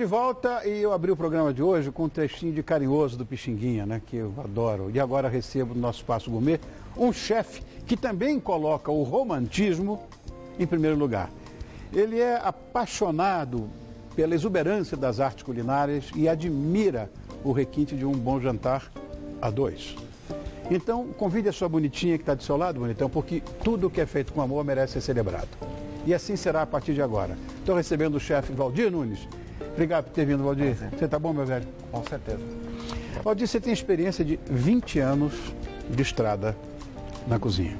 de volta e eu abri o programa de hoje com um trechinho de Carinhoso do Pixinguinha, né, que eu adoro. E agora recebo no nosso Espaço Gourmet um chefe que também coloca o romantismo em primeiro lugar. Ele é apaixonado pela exuberância das artes culinárias e admira o requinte de um bom jantar a dois. Então, convide a sua bonitinha que está do seu lado, bonitão, porque tudo que é feito com amor merece ser celebrado. E assim será a partir de agora. Estou recebendo o chefe Valdir Nunes. Obrigado por ter vindo, Valdir. Você está bom, meu velho? Com certeza. Valdir, você tem experiência de 20 anos de estrada na cozinha.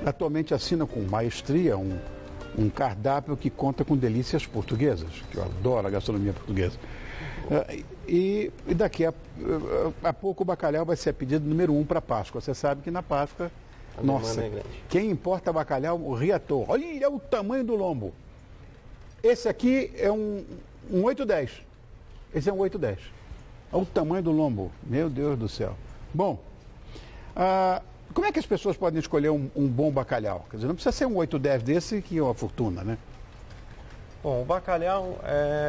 Atualmente assina com maestria um cardápio que conta com delícias portuguesas, que eu adoro a gastronomia portuguesa. E daqui a pouco o bacalhau vai ser a pedido número 1 para a Páscoa. Você sabe que na Páscoa, nossa, quem importa bacalhau, o riator. Olha o tamanho do lombo. Esse aqui é um 810. Esse é um 810. Olha o tamanho do lombo. Meu Deus do céu. Bom, como é que as pessoas podem escolher um bom bacalhau? Quer dizer, não precisa ser um 810 desse, que é uma fortuna, né? Bom, o bacalhau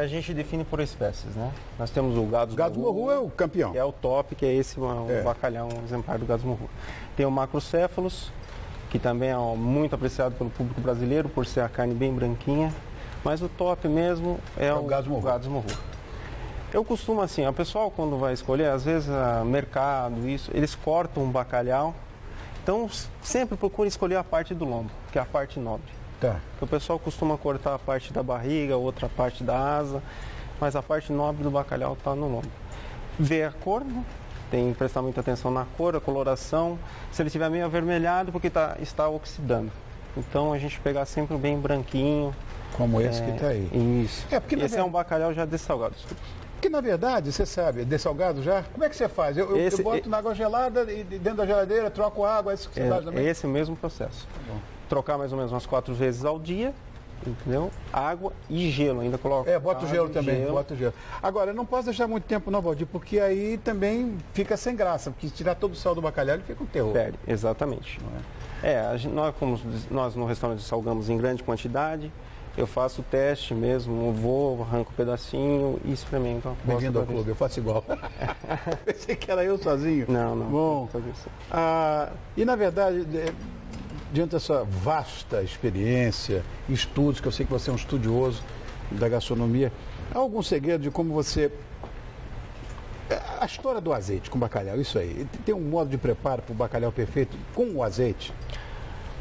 a gente define por espécies, né? Nós temos o Gados Morro é o campeão. Que é o top, que é esse o bacalhau, um exemplar do Gados Morro. Tem o Macrocéfalos, que também é muito apreciado pelo público brasileiro por ser a carne bem branquinha. Mas o top mesmo é o Gados Morro. Eu costumo assim, o pessoal quando vai escolher, às vezes mercado, isso, eles cortam um bacalhau. Então sempre procure escolher a parte do lombo, que é a parte nobre. Tá. Porque o pessoal costuma cortar a parte da barriga, outra parte da asa, mas a parte nobre do bacalhau está no lombo. Ver a cor, né? Tem que prestar muita atenção na cor, a coloração. Se ele estiver meio avermelhado, porque está oxidando. Então a gente pegar sempre bem branquinho. Como esse que está aí. Isso. Esse é um bacalhau já dessalgado. Porque na verdade, você sabe, dessalgado já, como é que você faz? Eu boto na água gelada e dentro da geladeira, troco água, é isso que você faz também? É esse mesmo processo. Tá bom. Trocar mais ou menos umas 4 vezes ao dia, entendeu? Água e gelo, ainda coloca. Bota o gelo também, bota o gelo. Agora, eu não posso deixar muito tempo não, Valdir, porque aí também fica sem graça, porque se tirar todo o sal do bacalhau, ele fica um terror. Perde, exatamente. Nós no restaurante salgamos em grande quantidade. Eu faço o teste mesmo, vou, arranco um pedacinho e experimento. Bem-vindo ao clube, eu faço igual. Pensei que era eu sozinho. Não. Bom, e na verdade, diante dessa vasta experiência, estudos, que eu sei que você é um estudioso da gastronomia, há algum segredo de como você... A história do azeite com bacalhau, isso aí, tem um modo de preparo para o bacalhau perfeito com o azeite?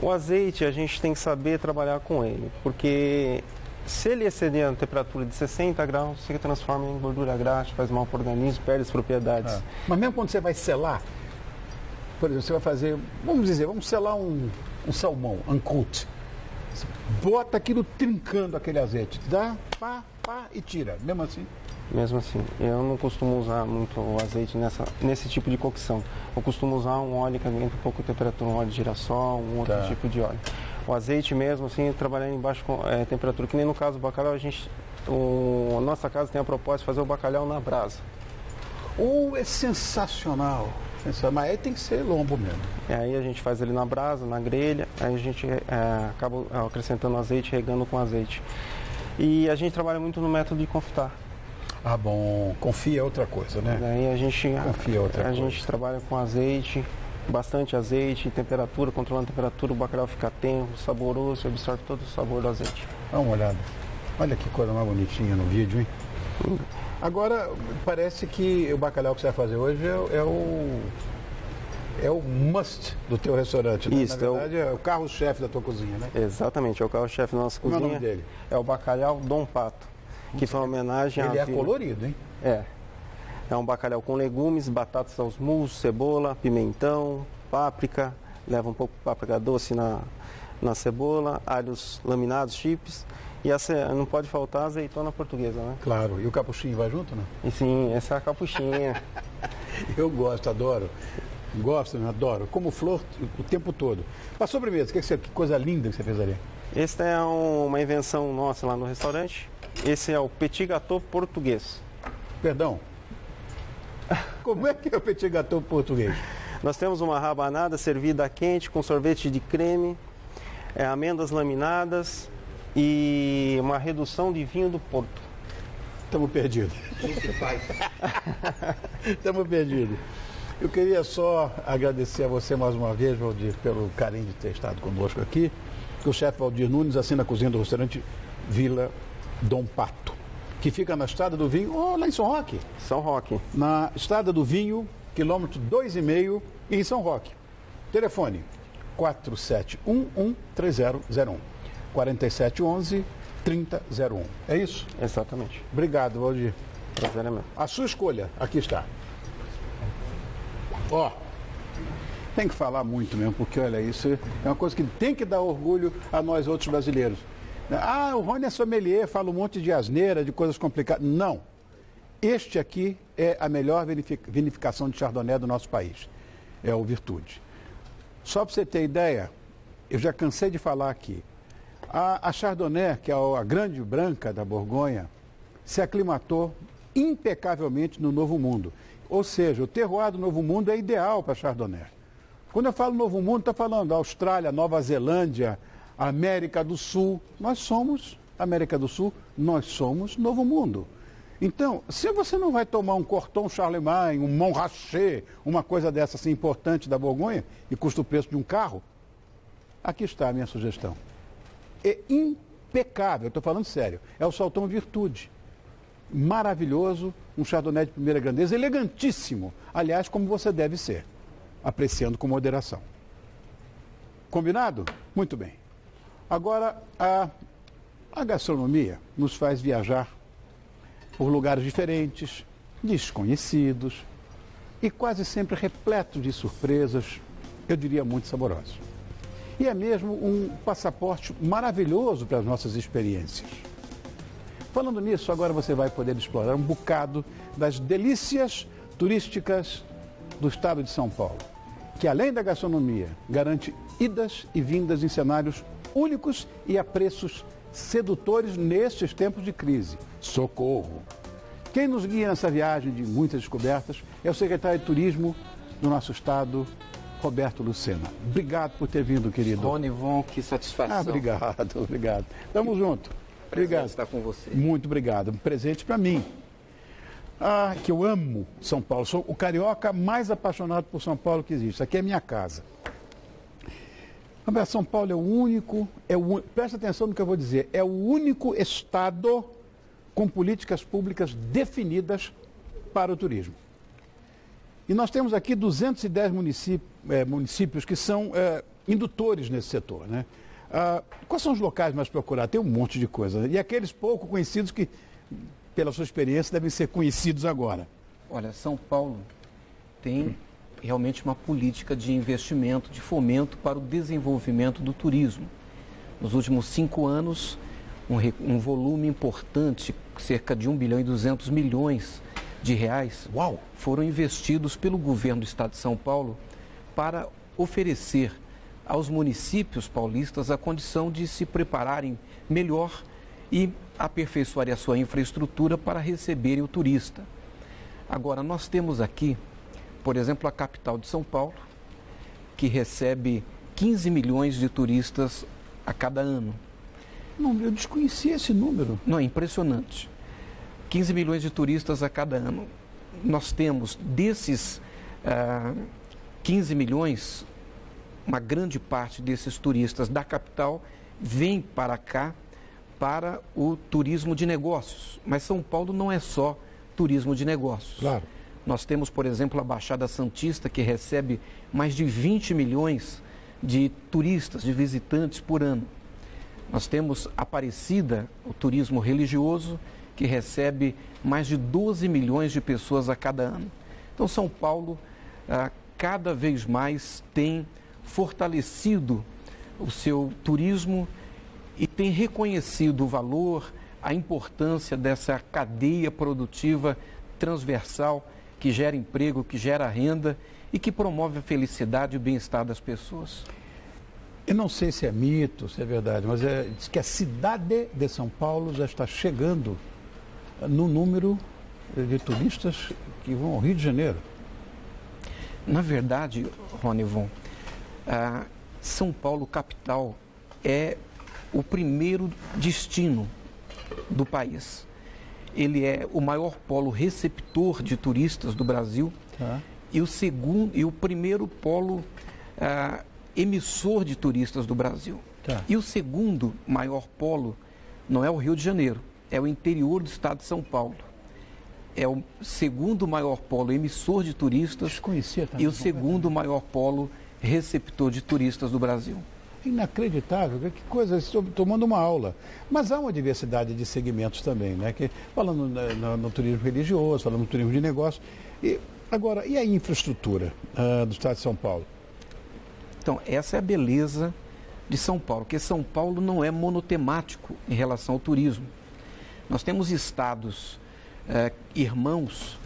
O azeite a gente tem que saber trabalhar com ele, porque se ele exceder a temperatura de 60 graus, se transforma em gordura grassa, faz mal para o organismo, perde as propriedades. Mas mesmo quando você vai selar, por exemplo, você vai fazer, vamos selar um salmão, ancute. Você bota aquilo trincando aquele azeite, dá, pá, e tira, mesmo assim? Mesmo assim, eu não costumo usar muito o azeite nesse tipo de cocção. Eu costumo usar um óleo que aguenta um pouco a temperatura, um óleo de girassol, um outro tipo de óleo. O azeite mesmo, assim, trabalhar em baixa temperatura, que nem no caso do bacalhau, a nossa casa tem a proposta de fazer o bacalhau na brasa. É sensacional. Mas aí tem que ser lombo mesmo. Aí a gente faz ele na brasa, na grelha, aí a gente acaba acrescentando azeite, regando com azeite. E a gente trabalha muito no método de confitar. Bom, confia é outra coisa, né? Daí a gente coisa. Trabalha com azeite, bastante azeite, temperatura, controlando a temperatura, o bacalhau fica tenro, saboroso, absorve todo o sabor do azeite. Dá uma olhada. Olha que coisa mais bonitinha no vídeo, hein? Agora, parece que o bacalhau que você vai fazer hoje é o must do teu restaurante, né? Isso, na verdade é o carro-chefe da tua cozinha, né? Exatamente, é o carro-chefe da nossa cozinha. Qual é o nome dele? É o bacalhau Dom Pato. Que foi uma homenagem Ele é colorido, hein? É um bacalhau com legumes, batatas aos murros, cebola, pimentão, páprica, leva um pouco de páprica doce na cebola, alhos laminados, chips, e não pode faltar a azeitona portuguesa, né? Claro, e o capuchinho vai junto, né? E sim, essa é a capuchinha. Eu gosto, adoro. Adoro. Como flor o tempo todo. Para sobremesa, que coisa linda que você fez ali. Esta é uma invenção nossa lá no restaurante. Esse é o petit gâteau português. Perdão. Como é que é o petit gâteau português? Nós temos uma rabanada servida quente com sorvete de creme, amêndoas laminadas e uma redução de vinho do Porto. Estamos perdidos. Não se faz. Estamos perdidos. Eu queria só agradecer a você mais uma vez, Valdir, pelo carinho de ter estado conosco aqui. Que o chefe Valdir Nunes assina a cozinha do restaurante Vila Dom Pato, que fica na Estrada do Vinho, lá em São Roque. São Roque. Na Estrada do Vinho, quilômetro 2,5, em São Roque. Telefone 4711-3001. 4711-3001. É isso? Exatamente. Obrigado, Valdir. Prazer é meu. A sua escolha, aqui está. Ó, tem que falar muito mesmo, porque olha, isso é uma coisa que tem que dar orgulho a nós outros brasileiros. Ah, o Rony é sommelier, fala um monte de asneira, de coisas complicadas. Não. Este aqui é a melhor vinificação de Chardonnay do nosso país. É o Virtude. Só para você ter ideia, eu já cansei de falar aqui. A Chardonnay, que é a grande branca da Borgonha, se aclimatou impecavelmente no Novo Mundo. Ou seja, o terroir do Novo Mundo é ideal para Chardonnay. Quando eu falo Novo Mundo, estou falando Austrália, Nova Zelândia, América do Sul. Nós somos América do Sul, nós somos Novo Mundo. Então, se você não vai tomar um Corton Charlemagne, um Montrachet, uma coisa dessa assim importante da Borgonha, e custa o preço de um carro, aqui está a minha sugestão. É impecável, estou falando sério. É o Salton Virtude. Maravilhoso, um Chardonnay de primeira grandeza, elegantíssimo. Aliás, como você deve ser, apreciando com moderação. Combinado? Muito bem. Agora, a gastronomia nos faz viajar por lugares diferentes, desconhecidos e quase sempre repletos de surpresas, eu diria muito saborosos. E é mesmo um passaporte maravilhoso para as nossas experiências. Falando nisso, agora você vai poder explorar um bocado das delícias turísticas do estado de São Paulo, que além da gastronomia, garante idas e vindas em cenários únicos e a preços sedutores nestes tempos de crise. Socorro! Quem nos guia nessa viagem de muitas descobertas é o secretário de Turismo do nosso estado, Roberto Lucena. Obrigado por ter vindo, querido. Rony Von, que satisfação. Obrigado. Tamo junto. Obrigado. Estar com você. Muito obrigado. Um presente para mim. Que eu amo São Paulo. Sou o carioca mais apaixonado por São Paulo que existe. Aqui é minha casa. São Paulo é o único, presta atenção no que eu vou dizer, é o único estado com políticas públicas definidas para o turismo. E nós temos aqui 210 municípios que são indutores nesse setor, né? Quais são os locais mais procurados? Tem um monte de coisa, né? E aqueles pouco conhecidos que, pela sua experiência, devem ser conhecidos agora. Olha, São Paulo tem realmente uma política de investimento, de fomento para o desenvolvimento do turismo. Nos últimos 5 anos, um volume importante, cerca de 1 bilhão e 200 milhões de reais, foram investidos pelo governo do estado de São Paulo para oferecer aos municípios paulistas a condição de se prepararem melhor e aperfeiçoarem a sua infraestrutura para receberem o turista. Agora, nós temos aqui, por exemplo, a capital de São Paulo, que recebe 15 milhões de turistas a cada ano. Não, eu desconhecia esse número. Não, é impressionante. 15 milhões de turistas a cada ano. Nós temos, desses 15 milhões, uma grande parte desses turistas da capital vem para cá para o turismo de negócios. Mas São Paulo não é só turismo de negócios. Claro. Nós temos, por exemplo, a Baixada Santista, que recebe mais de 20 milhões de turistas, de visitantes por ano. Nós temos Aparecida, o turismo religioso, que recebe mais de 12 milhões de pessoas a cada ano. Então, São Paulo, cada vez mais tem fortalecido o seu turismo e tem reconhecido o valor, a importância dessa cadeia produtiva transversal que gera emprego, que gera renda e que promove a felicidade e o bem-estar das pessoas. Eu não sei se é mito, se é verdade, mas diz que a cidade de São Paulo já está chegando no número de turistas que vão ao Rio de Janeiro. Na verdade, Rony Von, São Paulo, capital, é o primeiro destino do país. ele é o maior polo receptor de turistas do Brasil e o primeiro polo emissor de turistas do Brasil. E o segundo maior polo não é o Rio de Janeiro, é o interior do estado de São Paulo. É o segundo maior polo emissor de turistas e o segundo maior polo receptor de turistas do Brasil. Inacreditável, que coisa, estou tomando uma aula. Mas há uma diversidade de segmentos também, né? Falando no turismo religioso, falando no turismo de negócio. Agora, e a infraestrutura do estado de São Paulo? Então, essa é a beleza de São Paulo, porque São Paulo não é monotemático em relação ao turismo. Nós temos estados irmãos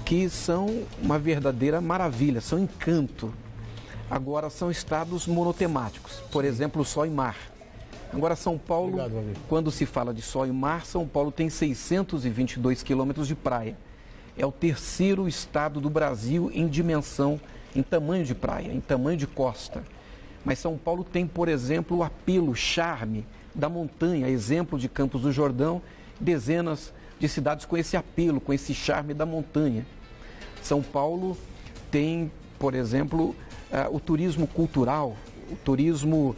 que são uma verdadeira maravilha, são encanto. Agora são estados monotemáticos, por exemplo, sol e mar. Agora São Paulo, quando se fala de sol e mar, São Paulo tem 622 quilômetros de praia. É o terceiro estado do Brasil em dimensão, em tamanho de praia, em tamanho de costa. Mas São Paulo tem, por exemplo, o apelo, o charme da montanha, exemplo de Campos do Jordão, dezenas de cidades com esse apelo, com esse charme da montanha. São Paulo tem, por exemplo, o turismo cultural, o turismo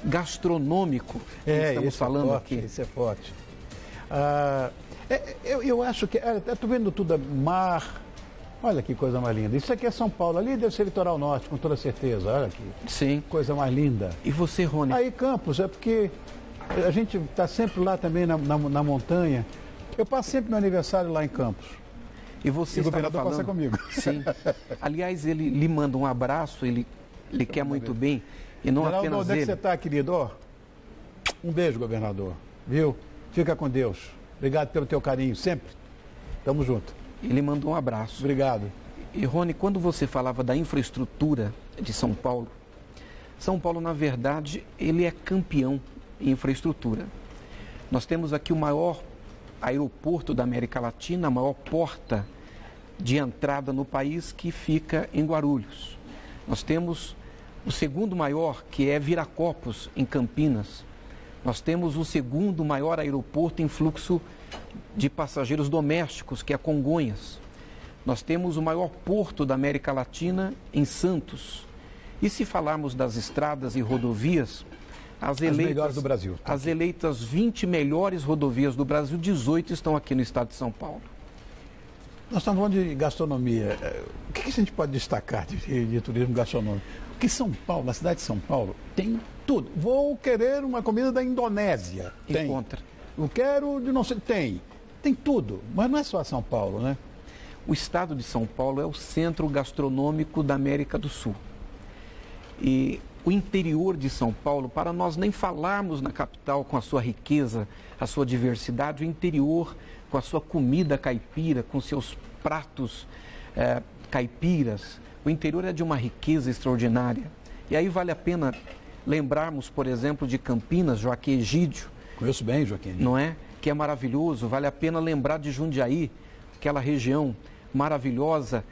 gastronômico, que estamos falando aqui. Isso é forte. Eu acho que, estou vendo tudo, mar, olha que coisa mais linda. Isso aqui é São Paulo, ali deve ser litoral norte, com toda certeza, olha aqui. Sim. Coisa mais linda. E você, Rony? Aí Campos, é porque a gente está sempre lá também na montanha. Eu passo sempre meu aniversário lá em Campos. E você o governador passa comigo. Sim. Aliás, ele lhe manda um abraço, ele quer muito bem. E não Geraldo, apenas onde é que ele. você está, querido? Um beijo, governador. Viu? Fica com Deus. Obrigado pelo teu carinho, sempre. Tamo junto. Ele mandou um abraço. Obrigado. E, Rony, quando você falava da infraestrutura de São Paulo, na verdade, ele é campeão em infraestrutura. Nós temos aqui o maior aeroporto da América Latina, a maior porta de entrada no país, que fica em Guarulhos. Nós temos o segundo maior, que é Viracopos, em Campinas. Nós temos o segundo maior aeroporto em fluxo de passageiros domésticos, que é Congonhas. Nós temos o maior porto da América Latina em Santos. E se falarmos das estradas e rodovias, as melhores do Brasil. As eleitas 20 melhores rodovias do Brasil, 18 estão aqui no estado de São Paulo. Nós estamos falando de gastronomia. O que a gente pode destacar de turismo gastronômico? Porque São Paulo, a cidade de São Paulo, tem tudo. Vou querer uma comida da Indonésia. Tem. Encontra. Eu quero de não sei. Tem tudo. Mas não é só São Paulo, né? O estado de São Paulo é o centro gastronômico da América do Sul. E o interior de São Paulo, para nós nem falarmos na capital com a sua riqueza, a sua diversidade, o interior com a sua comida caipira, com seus pratos caipiras, o interior é de uma riqueza extraordinária. E aí vale a pena lembrarmos, por exemplo, de Campinas, Joaquim Egídio. Conheço bem Joaquim Egídio. Não é? Que é maravilhoso. Vale a pena lembrar de Jundiaí, aquela região maravilhosa,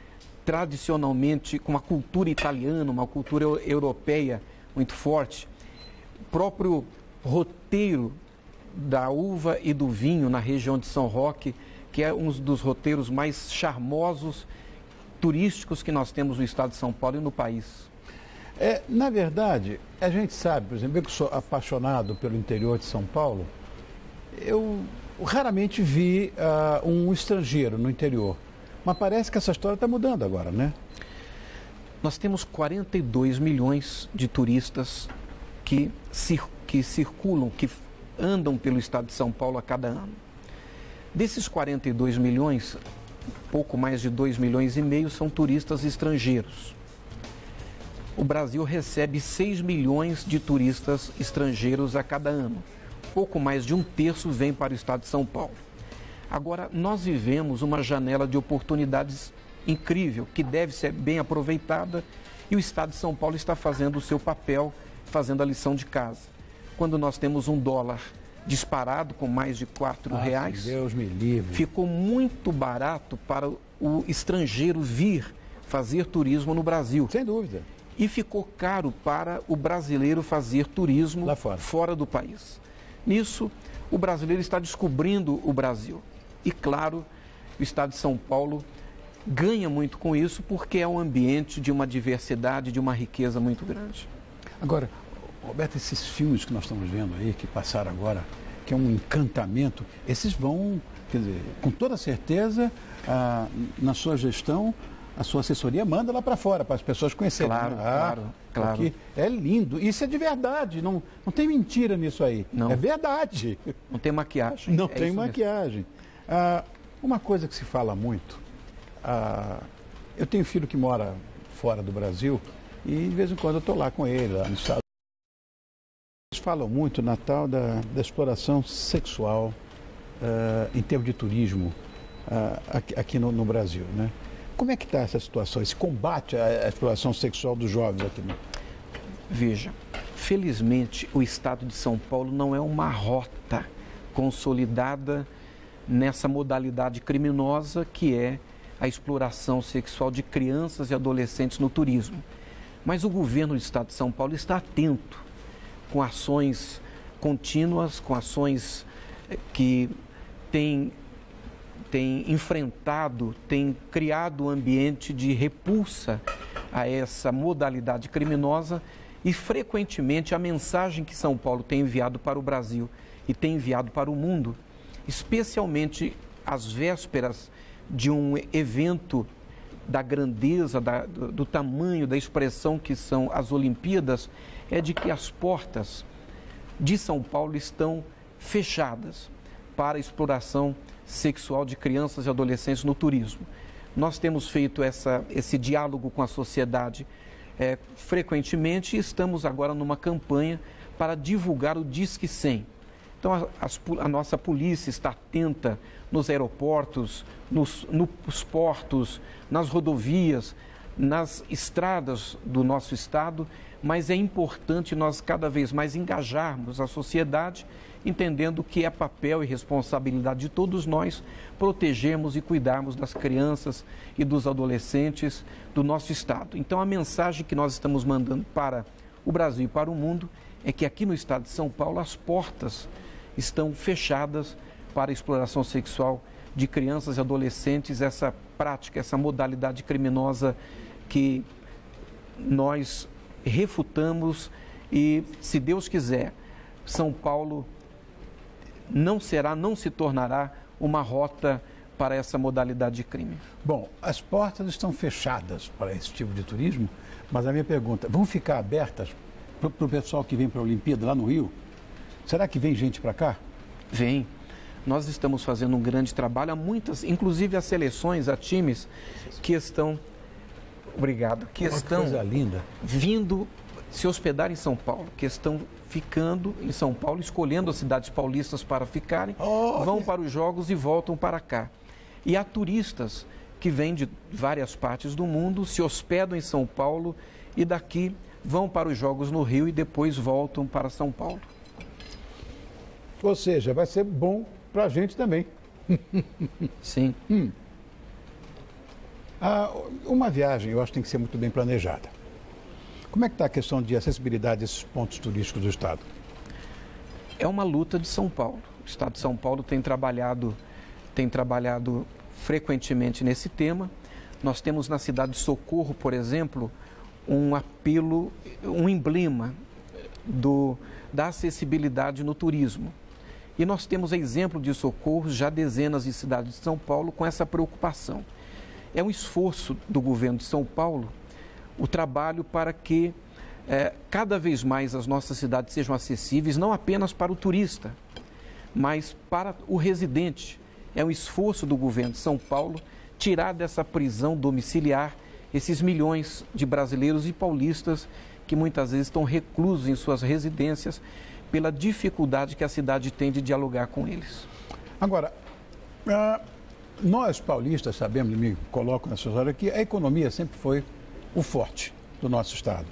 tradicionalmente com uma cultura italiana, uma cultura europeia muito forte. O próprio roteiro da uva e do vinho na região de São Roque, que é um dos roteiros mais charmosos, turísticos que nós temos no estado de São Paulo e no país. Na verdade, a gente sabe, por exemplo, eu que sou apaixonado pelo interior de São Paulo, eu raramente vi um estrangeiro no interior. Mas parece que essa história está mudando agora, né? Nós temos 42 milhões de turistas que circulam, que andam pelo estado de São Paulo a cada ano. Desses 42 milhões, pouco mais de 2 milhões e meio são turistas estrangeiros. O Brasil recebe 6 milhões de turistas estrangeiros a cada ano. Pouco mais de um terço vem para o estado de São Paulo. Agora, nós vivemos uma janela de oportunidades incrível, que deve ser bem aproveitada, e o estado de São Paulo está fazendo o seu papel, fazendo a lição de casa. Quando nós temos um dólar disparado com mais de R$4, Deus me livre, ficou muito barato para o estrangeiro vir fazer turismo no Brasil. Sem dúvida. E ficou caro para o brasileiro fazer turismo lá fora do país. Nisso, o brasileiro está descobrindo o Brasil. E, claro, o Estado de São Paulo ganha muito com isso porque é um ambiente de uma diversidade, de uma riqueza muito grande. Agora, Roberto, esses filmes que nós estamos vendo aí, que passaram agora, que é um encantamento, esses vão, quer dizer, com toda certeza, na sua gestão, a sua assessoria manda lá para fora, para as pessoas conhecerem. Claro, claro. Porque é lindo. Isso é de verdade, não tem mentira nisso aí. Não. É verdade. Não tem maquiagem. Não tem maquiagem. Uma coisa que se fala muito, eu tenho um filho que mora fora do Brasil e de vez em quando eu estou lá com ele, lá no estado. Eles falam muito na tal da exploração sexual em termos de turismo aqui no Brasil, né? Como é que está essa situação, esse combate à exploração sexual dos jovens aqui? Veja, felizmente o Estado de São Paulo não é uma rota consolidada nessa modalidade criminosa que é a exploração sexual de crianças e adolescentes no turismo. Mas o governo do Estado de São Paulo está atento com ações contínuas, com ações que têm enfrentado, tem criado um ambiente de repulsa a essa modalidade criminosa e, frequentemente, a mensagem que São Paulo tem enviado para o Brasil e tem enviado para o mundo, especialmente às vésperas de um evento da grandeza, do tamanho, da expressão que são as Olimpíadas, é de que as portas de São Paulo estão fechadas para a exploração sexual de crianças e adolescentes no turismo. Nós temos feito esse diálogo com a sociedade frequentemente e estamos agora numa campanha para divulgar o Disque 100. Então, a nossa polícia está atenta nos aeroportos, nos portos, nas rodovias, nas estradas do nosso estado, mas é importante nós cada vez mais engajarmos a sociedade, entendendo que é papel e responsabilidade de todos nós protegermos e cuidarmos das crianças e dos adolescentes do nosso estado. Então, a mensagem que nós estamos mandando para o Brasil e para o mundo é que aqui no estado de São Paulo as portas estão fechadas para a exploração sexual de crianças e adolescentes, essa prática, essa modalidade criminosa que nós refutamos e, se Deus quiser, São Paulo não se tornará uma rota para essa modalidade de crime. Bom, as portas estão fechadas para esse tipo de turismo, mas a minha pergunta, vão ficar abertas para o pessoal que vem para a Olimpíada lá no Rio? Será que vem gente para cá? Vem. Nós estamos fazendo um grande trabalho, há muitas, inclusive as seleções, há times que estão, que estão vindo se hospedar em São Paulo, que estão ficando em São Paulo, escolhendo as cidades paulistas para ficarem, vão para os jogos e voltam para cá. E há turistas que vêm de várias partes do mundo, se hospedam em São Paulo e daqui vão para os jogos no Rio e depois voltam para São Paulo. Ou seja, vai ser bom para a gente também. Sim. Uma viagem, eu acho que tem que ser muito bem planejada. Como é que está a questão de acessibilidade desses pontos turísticos do Estado? É uma luta de São Paulo. O Estado de São Paulo tem trabalhado frequentemente nesse tema. Nós temos na cidade de Socorro, por exemplo, um apelo, um emblema da acessibilidade no turismo. E nós temos exemplo de Socorro, já dezenas de cidades de São Paulo com essa preocupação. É um esforço do governo de São Paulo o trabalho para que cada vez mais as nossas cidades sejam acessíveis, não apenas para o turista, mas para o residente. É um esforço do governo de São Paulo tirar dessa prisão domiciliar esses milhões de brasileiros e paulistas que muitas vezes estão reclusos em suas residências pela dificuldade que a cidade tem de dialogar com eles. Agora, nós paulistas sabemos, me coloco nessa história, que a economia sempre foi o forte do nosso estado.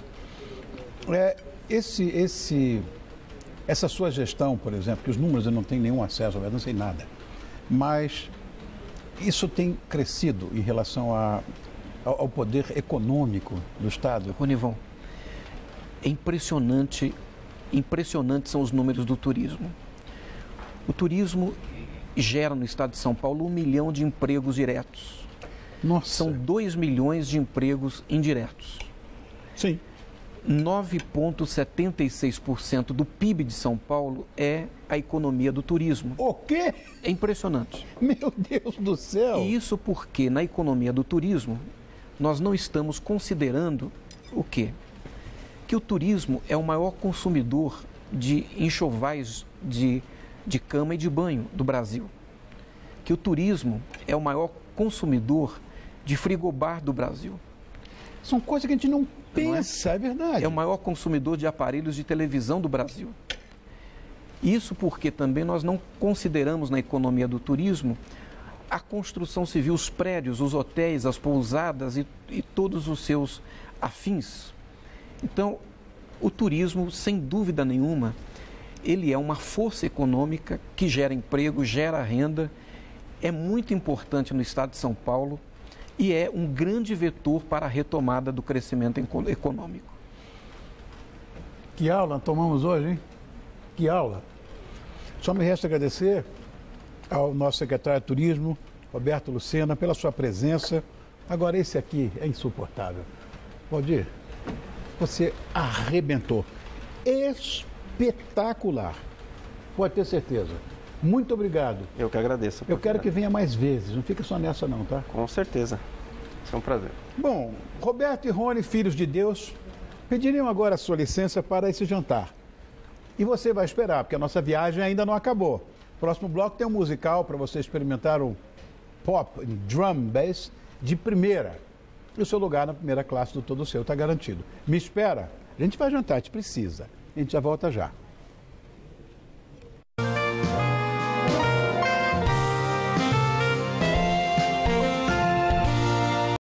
Essa sua gestão, por exemplo, que os números eu não tenho nenhum acesso, eu não sei nada, mas isso tem crescido em relação ao poder econômico do estado? Ronivon, é impressionantes são os números do turismo. O turismo gera no estado de São Paulo 1 milhão de empregos diretos. Nossa. São 2 milhões de empregos indiretos. Sim. 9,76% do PIB de São Paulo é a economia do turismo. O quê? É impressionante. Meu Deus do céu! E isso porque na economia do turismo nós não estamos considerando o quê? Que o turismo é o maior consumidor de enxovais de cama e de banho do Brasil. Que o turismo é o maior consumidor de frigobar do Brasil. São coisas que a gente não pensa, é verdade. É o maior consumidor de aparelhos de televisão do Brasil. Isso porque também nós não consideramos na economia do turismo a construção civil, os prédios, os hotéis, as pousadas e todos os seus afins. Então, o turismo, sem dúvida nenhuma, ele é uma força econômica que gera emprego, gera renda, é muito importante no estado de São Paulo e é um grande vetor para a retomada do crescimento econômico. Que aula tomamos hoje, hein? Que aula! Só me resta agradecer ao nosso secretário de Turismo, Roberto Lucena, pela sua presença. Agora, esse aqui é insuportável. Valdir, você arrebentou. Espetacular. Pode ter certeza. Muito obrigado. Eu que agradeço. Eu quero que venha mais vezes, não fica só nessa não, tá? Com certeza. Isso é um prazer. Bom, Roberto e Rony, filhos de Deus, pediriam agora a sua licença para esse jantar. E você vai esperar, porque a nossa viagem ainda não acabou. Próximo bloco tem um musical para você experimentar um pop, drum bass de primeira. E o seu lugar na primeira classe do Todo Seu está garantido. Me espera, a gente vai jantar, a gente precisa. A gente já volta já.